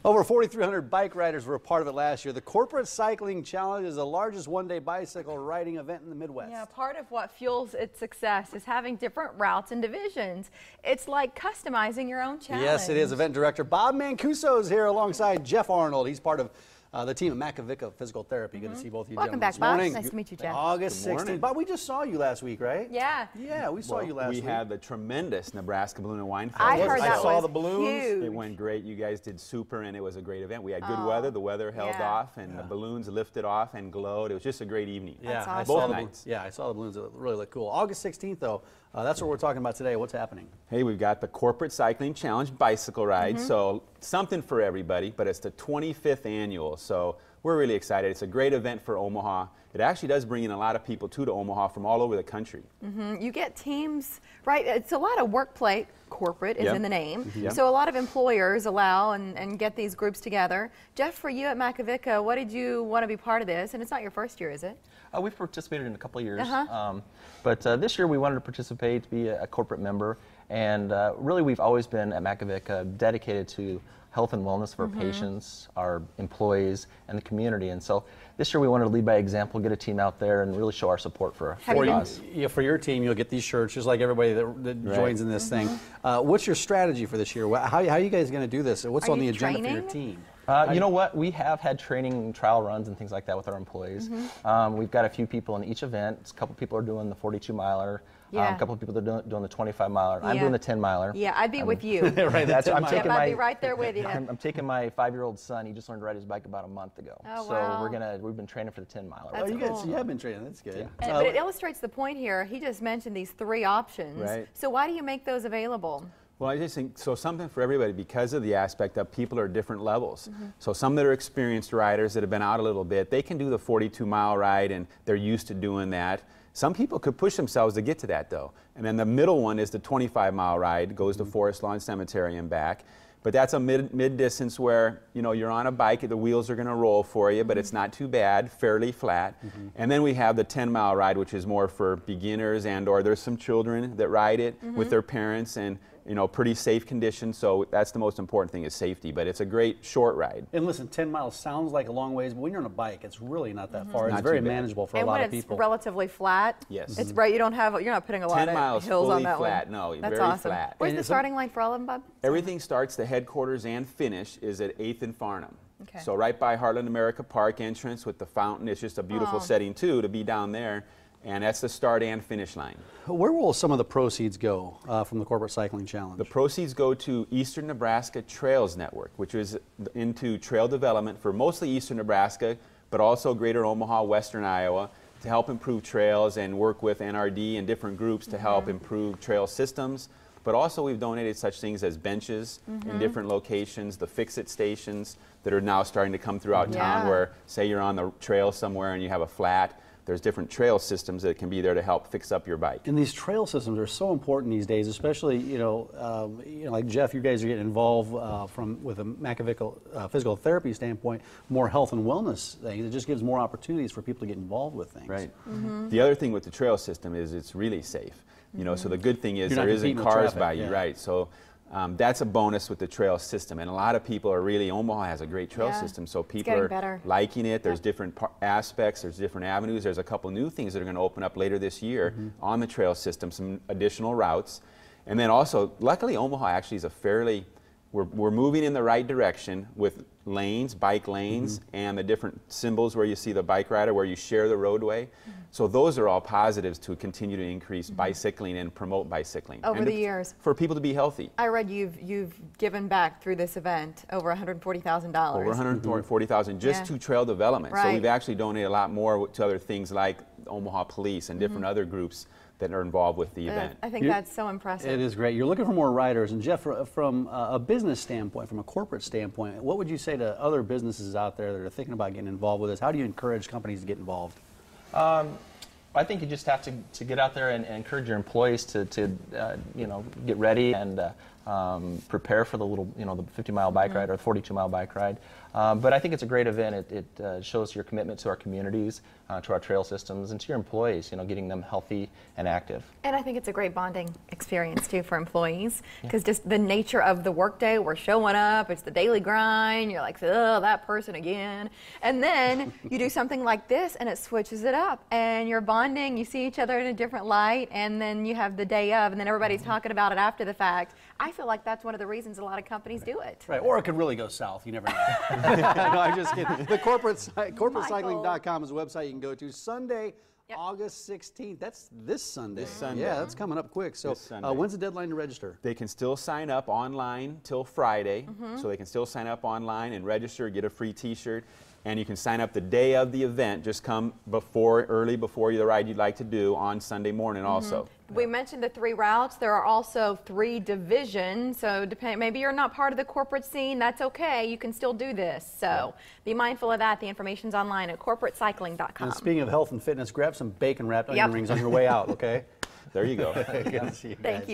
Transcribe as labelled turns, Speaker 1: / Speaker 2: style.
Speaker 1: Over 4,300 bike riders were a part of it last year. The Corporate Cycling Challenge is the largest one-day bicycle riding event in the Midwest.
Speaker 2: Yeah, part of what fuels its success is having different routes and divisions. It's like customizing your own challenge.
Speaker 1: Yes, it is. Event director Bob Mancuso is here alongside Jeff Arnold. He's part of the team at Makovica Physical Therapy. Good to see both of you
Speaker 2: Welcome
Speaker 1: gentlemen
Speaker 2: back,
Speaker 1: this
Speaker 2: Bob.
Speaker 1: morning.
Speaker 2: Nice to meet you, Jeff.
Speaker 1: August 16th. Bob, we just saw you last week, right?
Speaker 2: Yeah.
Speaker 1: Yeah, we saw you last week.
Speaker 3: We had the tremendous Nebraska Balloon and Wine Festival.
Speaker 2: I heard that
Speaker 1: I saw
Speaker 2: was
Speaker 1: the balloons.
Speaker 2: huge.
Speaker 3: It went great. You guys did super, and it was a great event. We had good weather. The weather held off, and the balloons lifted off and glowed. It was just a great evening.
Speaker 1: Yeah,
Speaker 2: That's
Speaker 1: both
Speaker 2: awesome.
Speaker 1: nights. Yeah, I saw the balloons. It really looked cool. August 16th, though, that's what we're talking about today. What's happening?
Speaker 3: Hey, we've got the Corporate Cycling Challenge bicycle ride. So something for everybody, but it's the 25th annual. So we're really excited. It's a great event for Omaha. It actually does bring in a lot of people too to Omaha from all over the country.
Speaker 2: You get teams, right? It's a lot of workplace. Corporate is in the name.
Speaker 3: Yep.
Speaker 2: So a lot of employers allow and get these groups together. Jeff, for you at Makovica, what did you want to be part of this? And it's not your first year, is it?
Speaker 4: We've participated in a couple of years, but this year we wanted to participate, be a corporate member, and really we've always been at Makovica dedicated to health and wellness for our patients, our employees, and the community. And so this year we wanted to lead by example, get a team out there, and really show our support for us.
Speaker 1: Yeah, for your team, you'll get these shirts just like everybody that joins in this thing. What's your strategy for this year? How are you guys going to do this? What's on the agenda for your team?
Speaker 4: You know what? We have had training, trial runs, and things like that with our employees. We've got a few people in each event. A couple people are doing the 42-miler. A couple of people are doing the 25-miler. I'm doing the 10-miler.
Speaker 2: Yeah, I'd be with you.
Speaker 1: Right,
Speaker 2: I'd be right there with you.
Speaker 4: I'm taking my 5-year-old son. He just learned to ride his bike about a month ago.
Speaker 2: Oh,
Speaker 4: so
Speaker 2: wow.
Speaker 4: we've been training for the 10-miler.
Speaker 1: Oh, you have been training. That's good.
Speaker 2: Yeah. But it illustrates the point here. He just mentioned these 3 options.
Speaker 3: Right.
Speaker 2: So why do you make those available?
Speaker 3: Well, I just think, so something for everybody because of the aspect of people are at different levels. So some that are experienced riders that have been out a little bit, they can do the 42-mile ride and they're used to doing that. Some people could push themselves to get to that though. And then the middle one is the 25-mile ride, goes to Forest Lawn Cemetery and back. But that's a mid-distance where, you know, you're on a bike, the wheels are going to roll for you, but it's not too bad, fairly flat. And then we have the 10-mile ride, which is more for beginners and or there's some children that ride it with their parents and, you know, pretty safe conditions. So that's the most important thing is safety, but it's a great short ride.
Speaker 1: And listen, 10 miles sounds like a long ways, but when you're on a bike, it's really not that far. It's
Speaker 3: Not
Speaker 1: very
Speaker 3: too bad.
Speaker 1: manageable for a lot of people.
Speaker 2: And when it's relatively flat,
Speaker 3: Yes.
Speaker 2: it's right. You're not putting a lot
Speaker 3: 10
Speaker 2: of
Speaker 3: miles
Speaker 2: hills
Speaker 3: fully
Speaker 2: on that
Speaker 3: flat.
Speaker 2: one.
Speaker 3: No,
Speaker 2: That's
Speaker 3: very
Speaker 2: awesome.
Speaker 3: flat.
Speaker 2: Where's the starting line for all of them, Bob?
Speaker 3: Everything starts, the headquarters and finish is at 8th and Farnham.
Speaker 2: Okay.
Speaker 3: So right by Heartland America Park entrance with the fountain. It's just a beautiful setting too to be down there. And that's the start and finish line.
Speaker 1: Where will some of the proceeds go from the Corporate Cycling Challenge?
Speaker 3: The proceeds go to Eastern Nebraska Trails Network, which is into trail development for mostly Eastern Nebraska, but also Greater Omaha, Western Iowa, to help improve trails and work with NRD and different groups to help improve trail systems. But also we've donated such things as benches in different locations, the fix-it stations that are now starting to come throughout town where, say you're on the trail somewhere and you have a flat, there's different trail systems that can be there to help fix up your bike.
Speaker 1: And these trail systems are so important these days, especially, like Jeff, you guys are getting involved with a Makovica physical therapy standpoint, more health and wellness things. It just gives more opportunities for people to get involved with things.
Speaker 3: Right. The other thing with the trail system is it's really safe. You know, so the good thing is there isn't cars by you, right? So that's a bonus with the trail system. And a lot of people are really, Omaha has a great trail system, so people are liking it. There's different aspects, there's different avenues. There's a couple new things that are going to open up later this year on the trail system, some additional routes. And then also, luckily Omaha actually is a fairly, we're moving in the right direction with lanes, bike lanes, and the different symbols where you see the bike rider, where you share the roadway. So those are all positives to continue to increase bicycling and promote bicycling.
Speaker 2: Over the years.
Speaker 3: For people to be healthy.
Speaker 2: I read you've given back through this event over $140,000.
Speaker 3: Over $140,000 just to trail development. So we've actually donated a lot more to other things like Omaha Police and different other groups that are involved with the event.
Speaker 2: I think that's so impressive.
Speaker 1: It is great. You're looking for more riders. And Jeff, from a business standpoint, from a corporate standpoint, what would you say to other businesses out there that are thinking about getting involved with this? How do you encourage companies to get involved?
Speaker 4: I think you just have to get out there and encourage your employees to get ready and prepare for the little, the 50-mile bike ride or the 42-mile bike ride. But I think it's a great event. It shows your commitment to our communities, to our trail systems, and to your employees, getting them healthy and active.
Speaker 2: And I think it's a great bonding experience too for employees, because just the nature of the workday, we're showing up, it's the daily grind, you're like, oh, that person again. And then you do something like this and it switches it up and you're bonding, you see each other in a different light, and then you have the day of, and then everybody's talking about it after the fact. I feel like that's one of the reasons a lot of companies do it.
Speaker 1: Right, or it could really go south. You never know. No, I'm just kidding. The corporatecycling.com is a website you can go to. Sunday, August 16th. That's this Sunday.
Speaker 3: This Sunday.
Speaker 1: Yeah, that's coming up quick. So when's the deadline to register?
Speaker 3: They can still sign up online till Friday. So they can still sign up online and register, get a free t-shirt. And you can sign up the day of the event. Just come early before the ride you'd like to do on Sunday morning also.
Speaker 2: We mentioned the 3 routes. There are also 3 divisions. So maybe you're not part of the corporate scene. That's okay. You can still do this. So be mindful of that. The information's online at corporatecycling.com.
Speaker 1: And speaking of health and fitness, grab some bacon-wrapped onion rings on your way out, okay?
Speaker 3: There you go.
Speaker 1: Good to see you guys.
Speaker 2: Thank you.